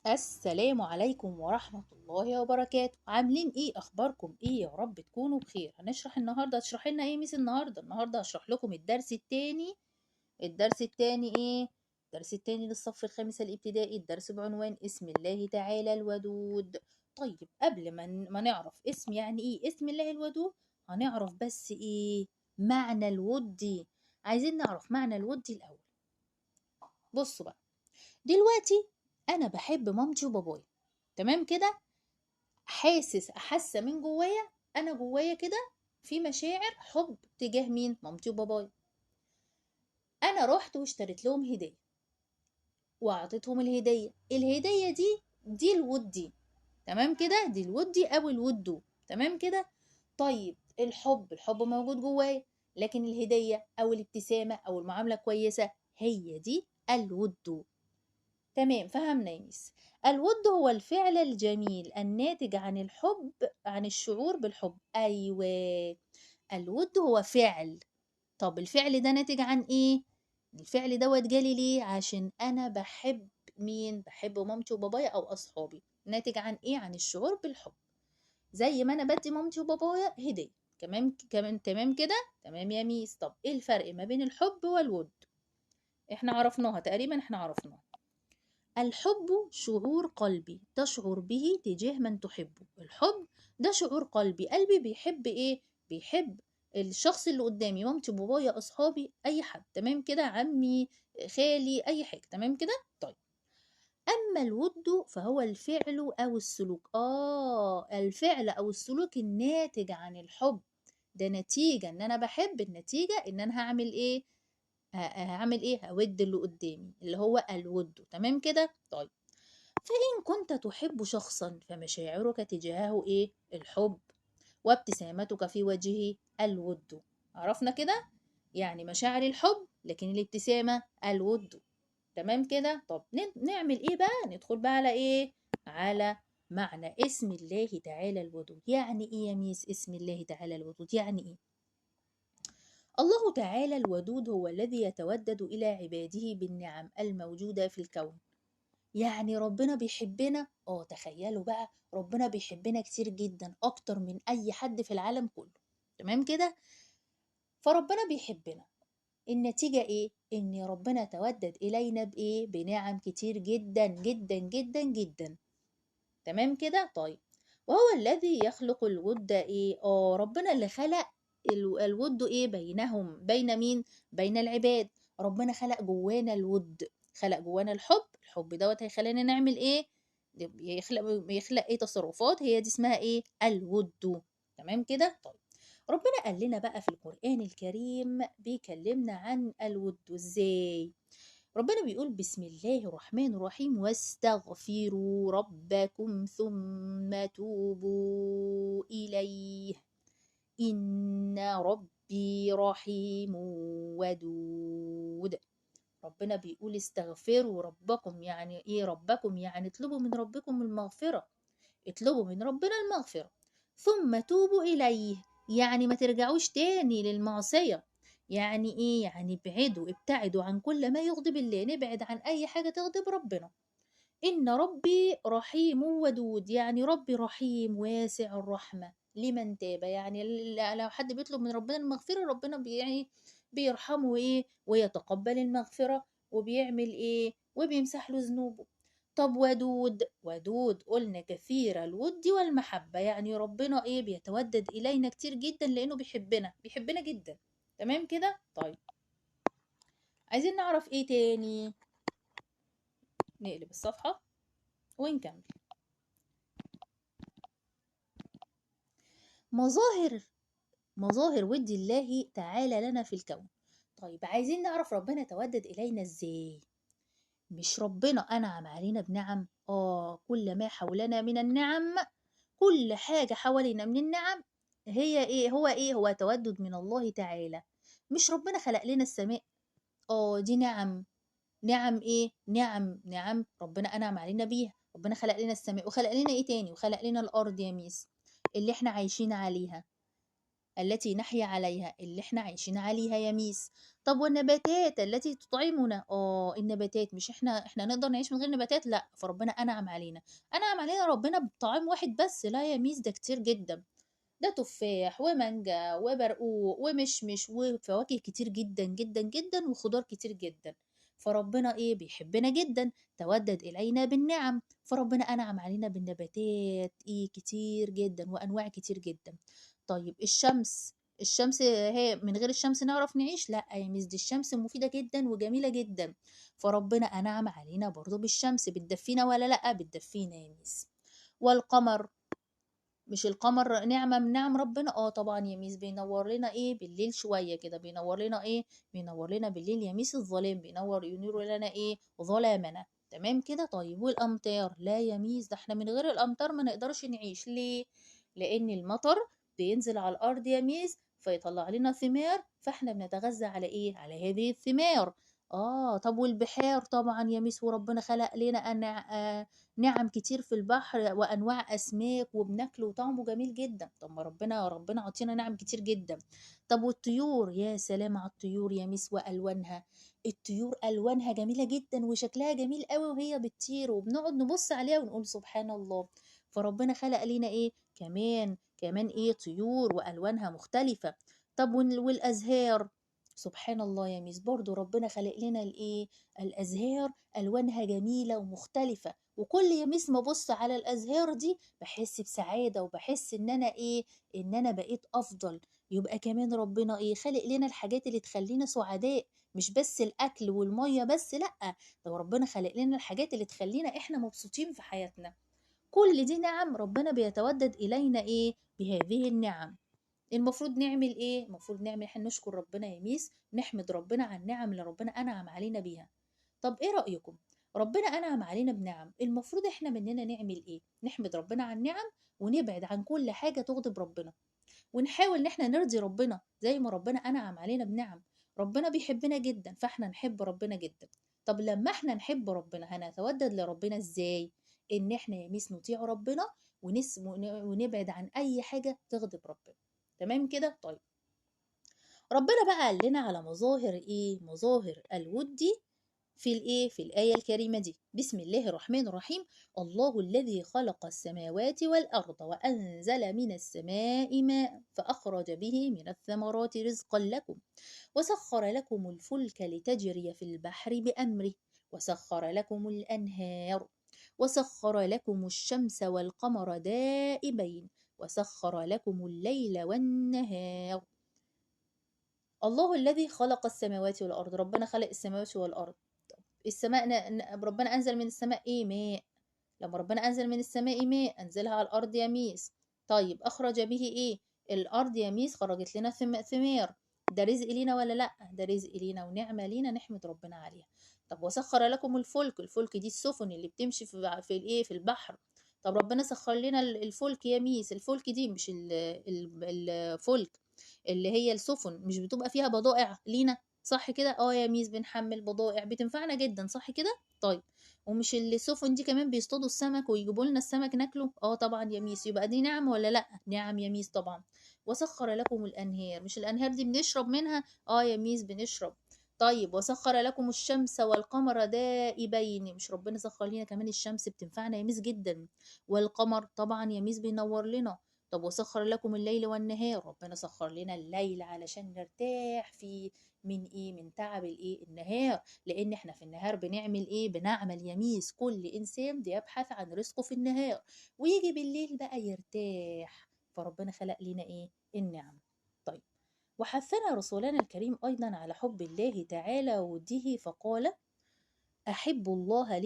السلام عليكم ورحمة الله وبركاته. عاملين ايه؟ اخباركم ايه؟ يا رب تكونوا بخير. هنشرح النهارده. هتشرح لنا ايه ميس النهارده هشرح لكم الدرس التاني. الدرس التاني ايه؟ الدرس التاني للصف الخامس الابتدائي. الدرس بعنوان اسم الله تعالى الودود. طيب قبل ما نعرف اسم يعني ايه اسم الله الودود، هنعرف بس ايه معنى الود. عايزين نعرف معنى الود الاول. بصوا بقى، دلوقتي انا بحب مامتي وبابايا، تمام كده. حاسه من جوايا، انا جوايا كده في مشاعر حب تجاه مين؟ مامتي وبابايا. انا رحت واشتريت لهم هديه واعطيتهم الهديه دي الودي، تمام كده. دي الودي او الودو، تمام كده. طيب الحب موجود جوايا، لكن الهديه او الابتسامه او المعامله كويسه هي دي الود. تمام، فهمنا يا ميس. الود هو الفعل الجميل الناتج عن الحب، عن الشعور بالحب. أيوة، الود هو فعل. طب الفعل ده ناتج عن إيه؟ الفعل دوت جالي ليه؟ عشان أنا بحب مين؟ بحب مامتي وبابايا أو أصحابي. ناتج عن إيه؟ عن الشعور بالحب. زي ما أنا بدي مامتي وبابايا هدية. كمان تمام كده. تمام يا ميس. طب إيه الفرق ما بين الحب والود؟ إحنا عرفناها تقريبا، إحنا عرفناها. الحب شعور قلبي تشعر به تجاه من تحبه. الحب ده شعور قلبي، قلبي بيحب ايه؟ بيحب الشخص اللي قدامي، مامتي بابايا اصحابي اي حد، تمام كده، عمي، خالي، اي حاجه، تمام كده. طيب اما الود فهو الفعل او السلوك. الفعل او السلوك الناتج عن الحب. ده نتيجه ان انا بحب، النتيجه ان انا هعمل ايه؟ هعمل ايه؟ هود اللي قدامي اللي هو الود، تمام كده. طيب فإن كنت تحب شخصا فمشاعرك تجاهه إيه؟ الحب، وابتسامتك في وجهه الود. عرفنا كده؟ يعني مشاعر الحب، لكن الابتسامة الود، تمام كده. طب نعمل إيه بقى؟ ندخل بقى على إيه؟ على معنى اسم الله تعالى الودود. يعني إيه يا ميس اسم الله تعالى الودود؟ يعني إيه؟ الله تعالى الودود هو الذي يتودد إلى عباده بالنعم الموجودة في الكون. يعني ربنا بيحبنا. تخيلوا بقى، ربنا بيحبنا كتير جدا، اكتر من اي حد في العالم كله، تمام كده. فربنا بيحبنا، النتيجة ايه؟ ان ربنا تودد الينا بايه؟ بنعم كتير جدا جدا جدا جدا، تمام كده. طيب وهو الذي يخلق الود ايه؟ ربنا اللي خلق الود ايه؟ بينهم، بين مين؟ بين العباد. ربنا خلق جوانا الود، خلق جوانا الحب دوت هيخلينا نعمل ايه؟ يخلق ايه؟ تصرفات، هي دي اسمها ايه؟ الود، تمام كده. طيب ربنا قال لنا بقى في القرآن الكريم، بيكلمنا عن الود ازاي. ربنا بيقول بسم الله الرحمن الرحيم واستغفروا ربكم ثم توبوا إليه إن ربي رحيم ودود. ربنا بيقول استغفروا ربكم. يعني ايه ربكم؟ يعني اطلبوا من ربكم المغفرة، اطلبوا من ربنا المغفرة، ثم توبوا إليه، يعني ما ترجعوش تاني للمعصية. يعني ايه؟ يعني ابتعدوا عن كل ما يغضب الله، نبعد عن اي حاجة تغضب ربنا. ان ربي رحيم ودود، يعني ربي رحيم واسع الرحمة لمن تاب. يعني لو حد بيطلب من ربنا المغفرة، ربنا يعني بيرحمه ايه ويتقبل المغفرة، وبيعمل ايه؟ وبيمسح له ذنوبه. طب ودود قلنا كثير الود والمحبة، يعني ربنا ايه؟ بيتودد إلينا كتير جدا لأنه بيحبنا جدا، تمام كده. طيب عايزين نعرف ايه تاني؟ نقلب الصفحة ونكمل. مظاهر مظاهر ود الله تعالى لنا في الكون. طيب عايزين نعرف ربنا تودد إلينا ازاي. مش ربنا أنعم علينا بنعم؟ كل ما حولنا من النعم، كل حاجة حوالينا من النعم هي ايه؟ هو تودد من الله تعالى. مش ربنا خلق لنا السماء؟ دي نعم. نعم ايه؟ نعم ربنا انعم علينا بيها. ربنا خلق لنا السماء، وخلق لنا ايه تاني؟ وخلق لنا الارض يا ميس اللي احنا عايشين عليها. التي نحيا عليها، اللي احنا عايشين عليها يا ميس. طب والنباتات التي تطعمنا، النباتات مش احنا نقدر نعيش من غير نباتات؟ لا، فربنا انعم علينا. انعم علينا ربنا بطعام واحد بس؟ لا يا ميس، ده كتير جدا. ده تفاح ومانجا وبرقوق ومشمش وفواكه كتير جدا جدا جدا وخضار كتير جدا. فربنا ايه؟ بيحبنا جدا، تودد الينا بالنعم، فربنا انعم علينا بالنباتات ايه كتير جدا وانواع كتير جدا. طيب الشمس هي من غير الشمس نعرف نعيش؟ لا يا ميس، دي الشمس مفيدة جدا وجميلة جدا. فربنا انعم علينا برضو بالشمس، بتدفينا ولا لا؟ بتدفينا يا ميس. والقمر، مش القمر نعمة من نعم ربنا؟ طبعا يا ميس، بينور لنا ايه بالليل شوية كده، بينور لنا ايه؟ بينور لنا بالليل يا ميس الظلام، ينور لنا ايه؟ ظلامنا. تمام كده. طيب والامطار؟ لا يا ميس، ده احنا من غير الامطار ما نقدرش نعيش. ليه؟ لان المطر بينزل على الارض يا ميس، فيطلع لنا ثمار، فاحنا بنتغذى على ايه؟ على هذه الثمار. طب والبحار طبعا يا ميس، وربنا خلق لنا نعم كتير في البحر وانواع اسماك وبناكله وطعمه جميل جدا. طب ما ربنا عطينا نعم كتير جدا. طب والطيور؟ يا سلام على الطيور يا ميس والوانها. الطيور الوانها جميله جدا وشكلها جميل قوي وهي بتطير، وبنقعد نبص عليها ونقول سبحان الله. فربنا خلق لنا ايه كمان ايه؟ طيور والوانها مختلفه. طب والازهار؟ سبحان الله يا ميس، برضو ربنا خلق لنا الايه؟ الازهار الوانها جميله ومختلفه. وكل يميس ما ابص على الازهار دي بحس بسعاده، وبحس ان انا ايه؟ ان انا بقيت افضل. يبقى كمان ربنا ايه؟ خلق لنا الحاجات اللي تخلينا سعداء، مش بس الاكل والميه بس، لا، ده ربنا خلق لنا الحاجات اللي تخلينا احنا مبسوطين في حياتنا. كل دي نعم ربنا بيتودد الينا ايه؟ بهذه النعم. المفروض نعمل ايه؟ المفروض نعمل احنا نشكر ربنا يا ميس، نحمد ربنا على النعم اللي ربنا انعم علينا بيها. طب ايه رأيكم؟ ربنا انعم علينا بنعم، المفروض احنا مننا نعمل ايه؟ نحمد ربنا على النعم، ونبعد عن كل حاجة تغضب ربنا، ونحاول ان احنا نرضي ربنا زي ما ربنا انعم علينا بنعم. ربنا بيحبنا جدا، فاحنا نحب ربنا جدا. طب لما احنا نحب ربنا هنتودد لربنا ازاي؟ ان احنا يا ميس نطيع ربنا، ونبعد عن اي حاجة تغضب ربنا. تمام كده. طيب ربنا بقى قال لنا على مظاهر ايه؟ مظاهر الود في الآية الكريمة دي. بسم الله الرحمن الرحيم. الله الذي خلق السماوات والأرض وأنزل من السماء ماء فأخرج به من الثمرات رزقا لكم، وسخر لكم الفلك لتجري في البحر بأمره، وسخر لكم الأنهار، وسخر لكم الشمس والقمر دائبين، وسخر لكم الليل والنهار. الله الذي خلق السماوات والأرض، ربنا خلق السماوات والأرض. السماء ربنا أنزل من السماء إيه؟ ماء. لما ربنا أنزل من السماء ماء أنزلها على الأرض يا ميس. طيب أخرج به إيه؟ الأرض يا ميس خرجت لنا ثمار. ده رزق لينا ولا لأ؟ ده رزق لينا ونعمة لينا نحمد ربنا عليها. طب وسخر لكم الفلك دي السفن اللي بتمشي في الإيه؟ في البحر. طب ربنا سخر لنا الفلك يا ميس. الفلك دي مش الفلك اللي هي السفن، مش بتبقى فيها بضائع لينا؟ صح كده. يا ميس، بنحمل بضائع بتنفعنا جدا، صح كده. طيب ومش السفن دي كمان بيصطادوا السمك ويجيبوا لنا السمك ناكله؟ طبعا يا ميس. يبقى دي نعم ولا لا؟ نعم يا ميس طبعا. وسخر لكم الانهار، مش الانهار دي بنشرب منها؟ يا ميس بنشرب. طيب وسخر لكم الشمس والقمر دائبين، مش ربنا سخر لنا كمان الشمس بتنفعنا يا ميس جدا؟ والقمر طبعا يا ميس بينور لنا. طب وسخر لكم الليل والنهار، ربنا سخر لنا الليل علشان نرتاح فيه من ايه؟ من تعب الايه؟ النهار. لان احنا في النهار بنعمل ايه؟ بنعمل يميز. كل انسان بيبحث عن رزقه في النهار، ويجي بالليل بقى يرتاح. فربنا خلق لنا ايه؟ النعم. طيب وحثنا رسولنا الكريم ايضا على حب الله تعالى ووده، فقال أحب الله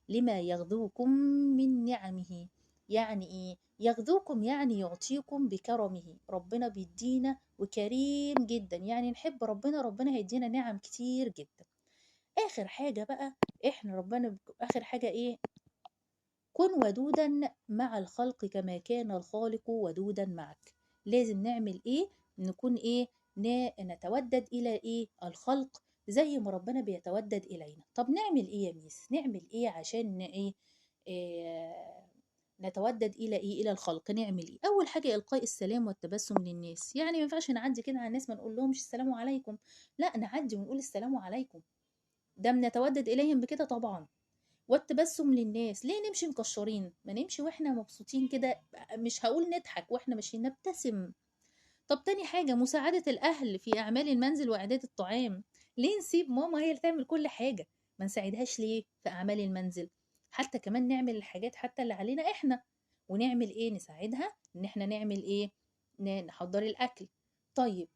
لما يغذوكم من نعمه. يعني إيه يغذوكم؟ يعني يعطيكم بكرمه، ربنا بيدينا وكريم جدا، يعني نحب ربنا، ربنا هيدينا نعم كتير جدا. آخر حاجة بقى، آخر حاجة إيه؟ كن ودودا مع الخلق كما كان الخالق ودودا معك. لازم نعمل ايه؟ نكون ايه؟ نتودد الى ايه؟ الخلق زي ما ربنا بيتودد الينا. طب نعمل ايه يا ميس؟ نعمل ايه عشان ايه؟ نتودد الى ايه؟ الى الخلق. نعمل ايه؟ اول حاجه القاء السلام والتبسم للناس. يعني ما ينفعش نعدي كده على الناس ما نقول لهمش السلام عليكم، لا نعدي ونقول السلام عليكم. ده بنتودد اليهم بكده طبعا. والتبسم للناس. ليه نمشي مكشرين؟ ما نمشي واحنا مبسوطين كده، مش هقول نضحك واحنا ماشيين، نبتسم. طب تاني حاجة مساعدة الأهل في أعمال المنزل وإعداد الطعام. ليه نسيب ماما هي اللي تعمل كل حاجة؟ ما نساعدهاش ليه في أعمال المنزل؟ حتى كمان نعمل الحاجات حتى اللي علينا إحنا. ونعمل إيه؟ نساعدها إن إحنا نعمل إيه؟ نحضر الأكل. طيب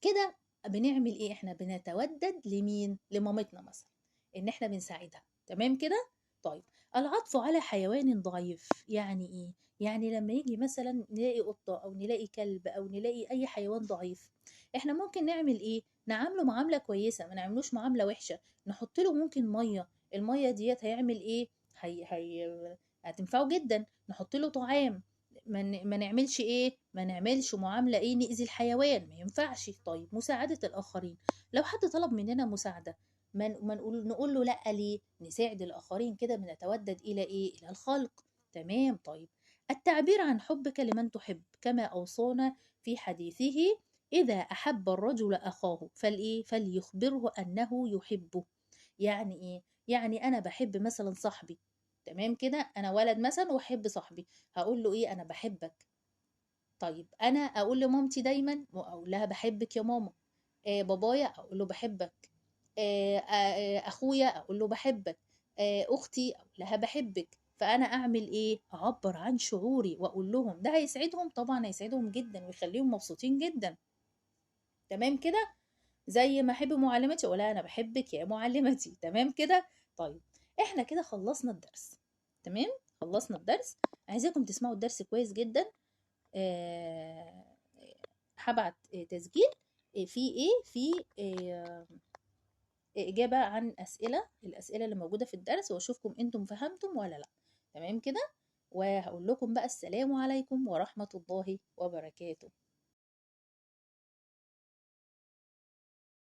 كده بنعمل إيه؟ إحنا بنتودد لمين؟ لمامتنا مثلا، إن إحنا بنساعدها. تمام كده؟ طيب العطف على حيوان ضعيف يعني إيه؟ يعني لما يجي مثلا نلاقي قطة أو نلاقي كلب أو نلاقي أي حيوان ضعيف، إحنا ممكن نعمل إيه؟ نعامله معاملة كويسة، ما نعملوش معاملة وحشة. نحط له ممكن مية، المية ديت هيعمل إيه؟ هتنفعه جدا. نحط له طعام. ما نعملش ايه؟ ما نعملش معامله ايه؟ نأذي الحيوان، ما ينفعش. طيب مساعده الاخرين. لو حد طلب مننا مساعده، ما نقول له لا ليه؟ نساعد الاخرين كده، بنتودد الى ايه؟ الى الخلق. تمام. طيب التعبير عن حبك لمن تحب كما اوصانا في حديثه: اذا احب الرجل اخاه فالايه؟ فليخبره انه يحبه. يعني ايه؟ يعني انا بحب مثلا صاحبي، تمام كده، انا ولد مثلا واحب صاحبي، هقول له ايه؟ انا بحبك. طيب انا اقول لمامتي دايما اقول لها بحبك يا ماما. بابايا اقول له بحبك. اخويا اقول له بحبك. اختي اقول لها بحبك. فانا اعمل ايه؟ اعبر عن شعوري واقول لهم. ده هيسعدهم طبعا، هيسعدهم جدا ويخليهم مبسوطين جدا. تمام كده. زي ما احب معلمتي اقول لها انا بحبك يا معلمتي. تمام كده. طيب احنا كده خلصنا الدرس. تمام. خلصنا الدرس. عايزاكم تسمعوا الدرس كويس جدا. آه، هبعت تسجيل في ايه؟ في إجابة عن الأسئلة اللي موجودة في الدرس، وأشوفكم أنتم فهمتم ولا لأ. تمام كده. وهقول لكم بقى السلام عليكم ورحمة الله وبركاته.